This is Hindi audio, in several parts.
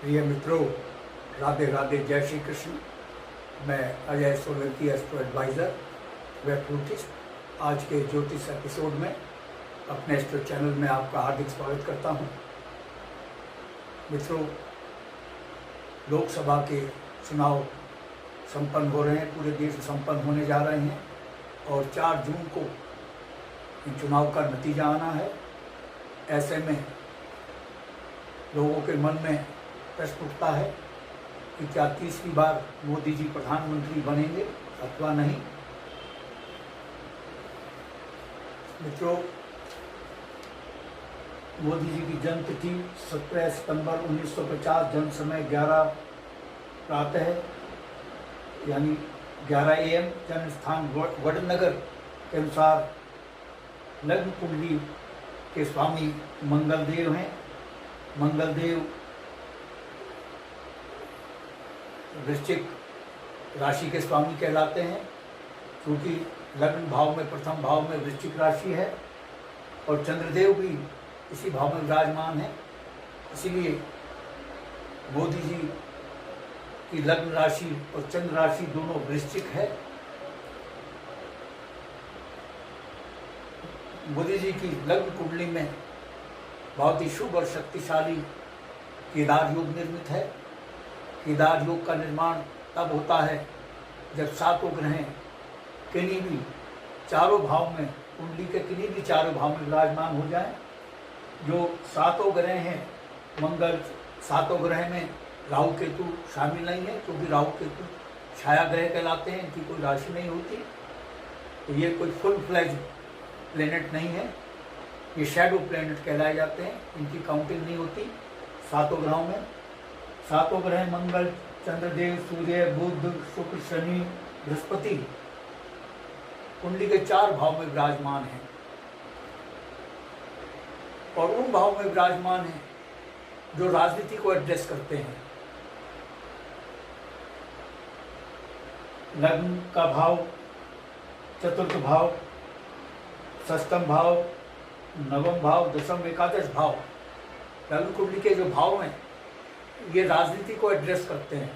प्रिय मित्रों, राधे राधे, जय श्री कृष्ण। मैं अजय सोलंकी, एस्ट्रो एडवाइज़र व फ्रूटिस्ट। आज के ज्योतिष एपिसोड में अपने एस्ट्रो चैनल में आपका हार्दिक स्वागत करता हूं। मित्रों, लोकसभा के चुनाव संपन्न हो रहे हैं, पूरे देश में संपन्न होने जा रहे हैं और 4 जून को इन चुनाव का नतीजा आना है। ऐसे में लोगों के मन में प्रश्न उठता है कि क्या तीसरी बार मोदी जी प्रधानमंत्री बनेंगे अथवा नहीं। मित्रों, मोदी जी की जन्म तिथि 17 सितंबर 1950, जन्म समय 11 प्रातः यानी 11 AM। जन्म स्थान वडनगर के अनुसार लग्न कुंडली के स्वामी मंगलदेव हैं। मंगलदेव वृश्चिक राशि के स्वामी कहलाते हैं, क्योंकि लग्न भाव में, प्रथम भाव में वृश्चिक राशि है और चंद्रदेव भी इसी भाव में विराजमान है। इसीलिए मोदी जी की लग्न राशि और चंद्र राशि दोनों वृश्चिक है। मोदी जी की लग्न कुंडली में बहुत ही शुभ और शक्तिशाली केदार योग निर्मित है। केदार योग का निर्माण तब होता है जब 7 ग्रह किन्हीं भी चारों भाव में, कुंडली के किन्हीं भी चारों भाव में विराजमान हो जाएं। जो 7 ग्रह हैं, मंगल 7 ग्रह में राहु केतु शामिल नहीं है, क्योंकि राहु केतु छाया ग्रह कहलाते हैं, इनकी कोई राशि नहीं होती। तो ये कोई फुल फ्लैज प्लेनेट नहीं है, ये शैडो प्लेनेट कहलाए जाते हैं, इनकी काउंटिंग नहीं होती 7 ग्रहों में। 7 ग्रह मंगल, चंद्रदेव, सूर्य, बुध, शुक्र, शनि, बृहस्पति कुंडली के 4 भाव में विराजमान हैं और उन भाव में विराजमान हैं जो राजनीति को एड्रेस करते हैं। लग्न का भाव, चतुर्थ भाव, षष्ठम भाव, नवम भाव, दशम, एकादश भाव, लग्न कुंडली के जो भाव हैं ये राजनीति को एड्रेस करते हैं।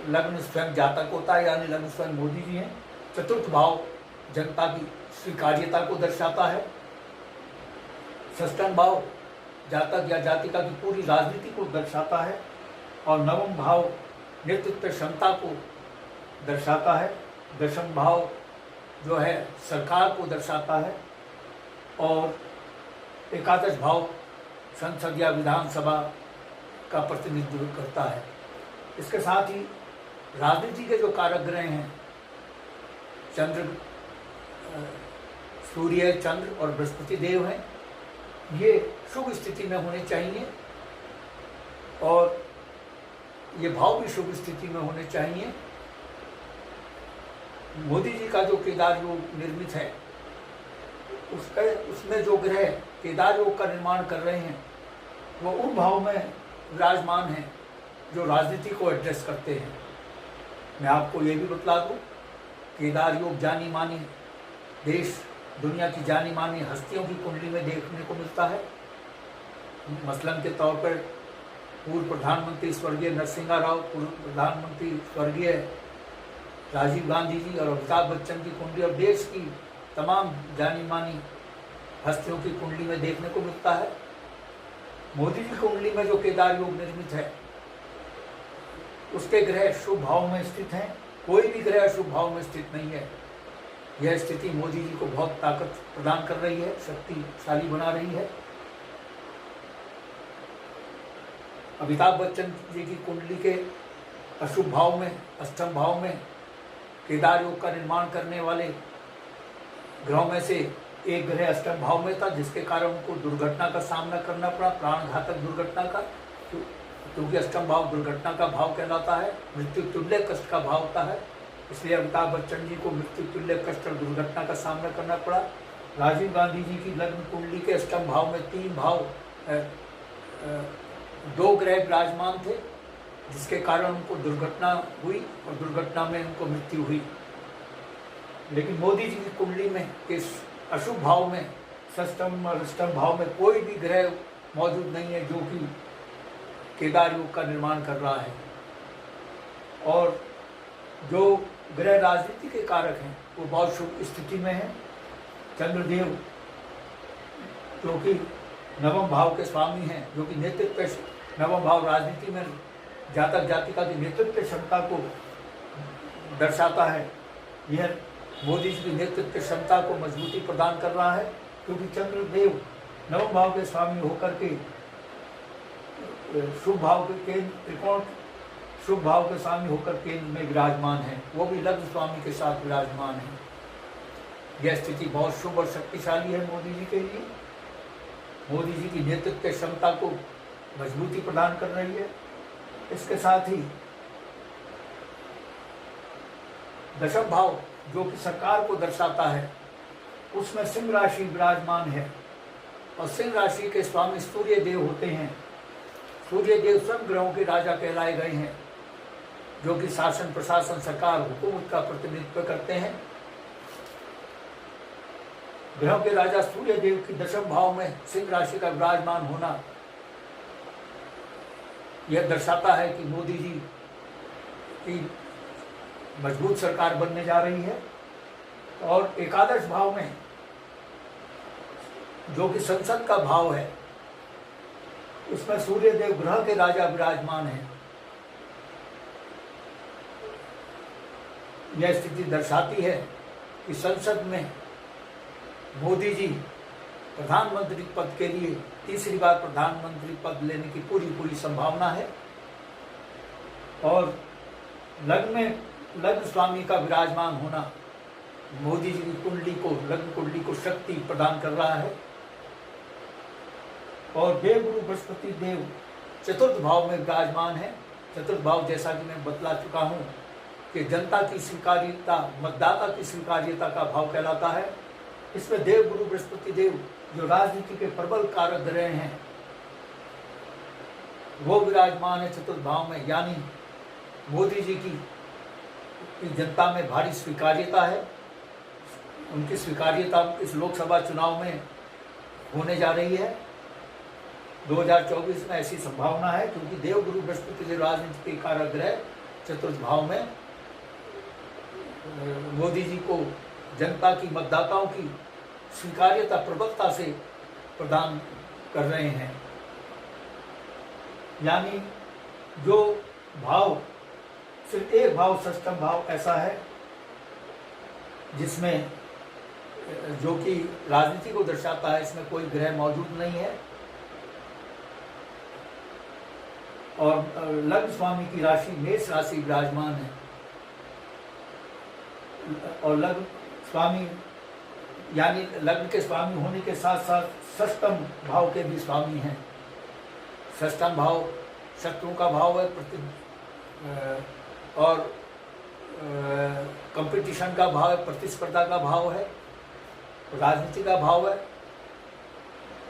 लग्न स्वयं जातक होता है, यानी लग्न स्वयं मोदी जी हैं। चतुर्थ भाव जनता की स्वीकार्यता को दर्शाता है। षष्ठम भाव जातक या जातिका की पूरी राजनीति को दर्शाता है और नवम भाव नेतृत्व क्षमता को दर्शाता है। दशम भाव जो है सरकार को दर्शाता है और एकादश भाव संसद या विधानसभा का प्रतिनिधित्व करता है। इसके साथ ही राजनीति के जो कारक ग्रह हैं, चंद्र, सूर्य, चंद्र और बृहस्पति देव हैं, ये शुभ स्थिति में होने चाहिए और ये भाव भी शुभ स्थिति में होने चाहिए। मोदी जी का जो केदार योग निर्मित है, उसमें जो ग्रह केदार योग का निर्माण कर रहे हैं वो उन भाव में विराजमान हैं जो राजनीति को एड्रेस करते हैं। मैं आपको ये भी बतला दूं, केदार योग जानी मानी देश दुनिया की जानी मानी हस्तियों की कुंडली में देखने को मिलता है। मसलन के तौर पर पूर्व प्रधानमंत्री स्वर्गीय नरसिम्हा राव, पूर्व प्रधानमंत्री स्वर्गीय राजीव गांधी जी और अमिताभ बच्चन की कुंडली और देश की तमाम जानी मानी हस्तियों की कुंडली में देखने को मिलता है। मोदी जी कुंडली में जो केदार योग निर्मित है उसके ग्रह शुभ भाव में स्थित हैं। कोई भी ग्रह शुभ भाव में स्थित नहीं है। यह स्थिति मोदी जी को बहुत ताकत प्रदान कर रही है, शक्तिशाली बना रही है। अमिताभ बच्चन जी की कुंडली के अशुभ भाव में, अष्टम भाव में केदार योग का निर्माण करने वाले ग्रहों में से एक ग्रह अष्टम भाव में था, जिसके कारण उनको दुर्घटना का सामना करना पड़ा, प्राणघातक दुर्घटना का, क्योंकि अष्टम भाव दुर्घटना का भाव कहलाता है, मृत्यु तुल्य कष्ट का भाव होता है। इसलिए अमिताभ बच्चन जी को मृत्यु तुल्य कष्ट और दुर्घटना का सामना करना पड़ा। राजीव गांधी जी की लग्न कुंडली के अष्टम भाव में 3 भाव 2 ग्रह विराजमान थे, जिसके कारण उनको दुर्घटना हुई और दुर्घटना में उनको मृत्यु हुई। लेकिन मोदी जी की कुंडली में इस अशुभ भाव में षष्टम और अष्टम भाव में कोई भी ग्रह मौजूद नहीं है जो कि केदार योग का निर्माण कर रहा है। और जो ग्रह राजनीति के कारक हैं वो बहुत शुभ स्थिति में है। चंद्रदेव जो कि नवम भाव के स्वामी हैं, जो कि नेतृत्व, नवम भाव राजनीति में जातक जातिका की नेतृत्व क्षमता को दर्शाता है। यह मोदी जी की नेतृत्व क्षमता को मजबूती प्रदान कर रहा है, क्योंकि चंद्रदेव नवम भाव के स्वामी होकर के शुभ भाव के केंद्र, त्रिकोण शुभ भाव के स्वामी होकर केंद्र में विराजमान है, वो भी लग्न स्वामी के साथ विराजमान है। यह स्थिति बहुत शुभ और शक्तिशाली है मोदी जी के लिए। मोदी जी की नेतृत्व क्षमता को मजबूती प्रदान कर रही है। इसके साथ ही दशम भाव जो कि सरकार को दर्शाता है, उसमें सिंह राशि विराजमान है और सिंह राशि के स्वामी सूर्य देव होते हैं। सूर्य देव सब ग्रहों के राजा कहलाए गए हैं, जो कि शासन, प्रशासन, सरकार, हुकूमत का प्रतिनिधित्व करते हैं। ग्रहों के राजा सूर्य देव की दशम भाव में सिंह राशि का विराजमान होना यह दर्शाता है कि मोदी जी की मजबूत सरकार बनने जा रही है। और एकादश भाव में जो कि संसद का भाव है, उसमें सूर्य देव ग्रह के राजा विराजमान है। यह स्थिति दर्शाती है कि संसद में मोदी जी प्रधानमंत्री पद के लिए तीसरी बार प्रधानमंत्री पद लेने की पूरी संभावना है। और लग्न स्वामी का विराजमान होना मोदी जी की कुंडली को, लग्न कुंडली को शक्ति प्रदान कर रहा है। और देवगुरु बृहस्पति देव चतुर्थ भाव में विराजमान है। चतुर्थ भाव जैसा कि मैं बतला चुका हूँ कि जनता की स्वीकार्यता, मतदाता की स्वीकार्यता का भाव कहलाता है। इसमें देवगुरु बृहस्पति देव जो राजनीति के प्रबल कारक ग्रह हैं, वो विराजमान है चतुर्थ भाव में। यानी मोदी जी की जनता में भारी स्वीकार्यता है। उनकी स्वीकार्यता इस लोकसभा चुनाव में होने जा रही है 2024 में, ऐसी संभावना है, क्योंकि देवगुरु बृहस्पति देव राजनीति के कारक ग्रह चतुर्थ भाव में मोदी जी को जनता की, मतदाताओं की स्वीकार्यता प्रबलता से प्रदान कर रहे हैं। यानी जो भाव, सिर्फ एक भाव षष्ठम भाव ऐसा है जिसमें जो कि राजनीति को दर्शाता है, इसमें कोई ग्रह मौजूद नहीं है। और लग्न स्वामी की राशि मेष राशि विराजमान है। और लग्न स्वामी यानी लग्न के स्वामी होने के साथ साथ षष्ठम भाव के भी स्वामी हैं। षष्ठम भाव शत्रुओं का भाव है, और कंपटीशन का भाव है, प्रतिस्पर्धा का भाव है, राजनीति का भाव है।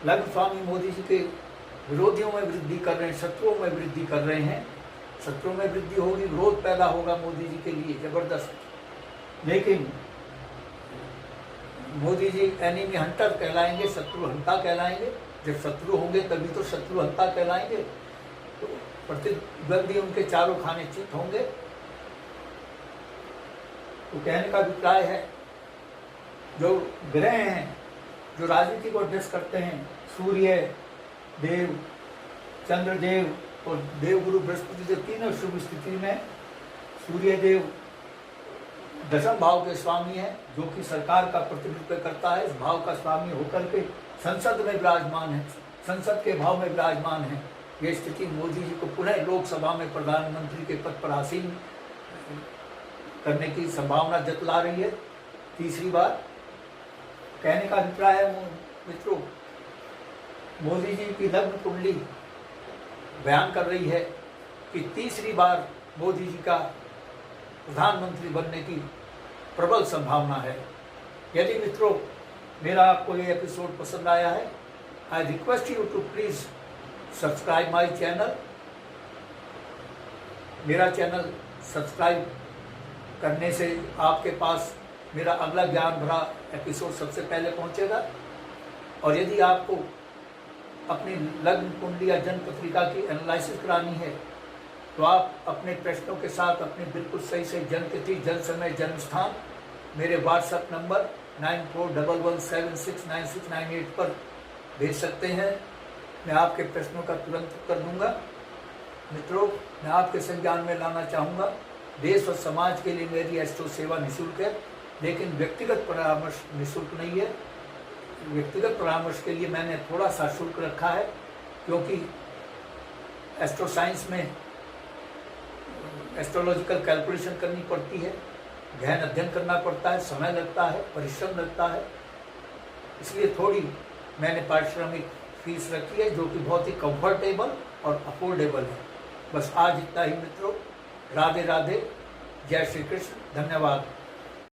लग्न स्वामी मोदी जी के विरोधियों में वृद्धि कर रहे हैं, शत्रुओं में वृद्धि कर रहे हैं। शत्रुओं में वृद्धि होगी, विरोध पैदा होगा मोदी जी के लिए जबरदस्त। लेकिन मोदी जी एनिमी हंटर कहलाएंगे, शत्रु हंता कहलाएंगे। जब शत्रु होंगे तभी तो शत्रु हंता कहलाएंगे। तो प्रतिद्वंदी उनके चारों खाने चित होंगे। तो कहने का अभिप्राय है, जो ग्रह हैं जो राजनीति को एड्रेस करते हैं, सूर्य देव, चंद्रदेव और देवगुरु बृहस्पति देव, तीनों शुभ स्थिति में। सूर्य देव दशम भाव के स्वामी है, जो कि सरकार का प्रतिनिधित्व करता है। इस भाव का स्वामी होकर के संसद में विराजमान है, संसद के भाव में विराजमान है। ये स्थिति मोदी जी को पुनः लोकसभा में प्रधानमंत्री के पद पर आसीन करने की संभावना जतला रही है तीसरी बार। कहने का अभिप्राय है मित्रों, मोदी जी की लग्न कुंडली बयान कर रही है कि तीसरी बार मोदी जी का प्रधानमंत्री बनने की प्रबल संभावना है। यदि मित्रों मेरा आपको ये एपिसोड पसंद आया है, I request you to please subscribe my channel. मेरा चैनल सब्सक्राइब करने से आपके पास मेरा अगला ज्ञान भरा एपिसोड सबसे पहले पहुंचेगा। और यदि आपको अपनी लग्न कुंडली या जन्म पत्रिका की एनालिसिस करानी है तो आप अपने प्रश्नों के साथ अपने बिल्कुल सही से जन्म तिथि, जन्म समय, जन्म स्थान मेरे व्हाट्सएप नंबर 9411769698 पर भेज सकते हैं। मैं आपके प्रश्नों का तुरंत उत्तर दूंगा। मित्रों, मैं आपके संज्ञान में लाना चाहूँगा, देश और समाज के लिए मेरी एस्ट्रो सेवा निःशुल्क है, लेकिन व्यक्तिगत परामर्श निःशुल्क नहीं है। व्यक्तिगत परामर्श के लिए मैंने थोड़ा सा शुल्क रखा है, क्योंकि एस्ट्रो साइंस में एस्ट्रोलॉजिकल कैलकुलेशन करनी पड़ती है, गहन अध्ययन करना पड़ता है, समय लगता है, परिश्रम लगता है, इसलिए थोड़ी मैंने पारिश्रमिक फीस रखी है, जो कि बहुत ही कंफर्टेबल और अफोर्डेबल है। बस आज इतना ही मित्रों। राधे राधे, जय श्री कृष्ण, धन्यवाद।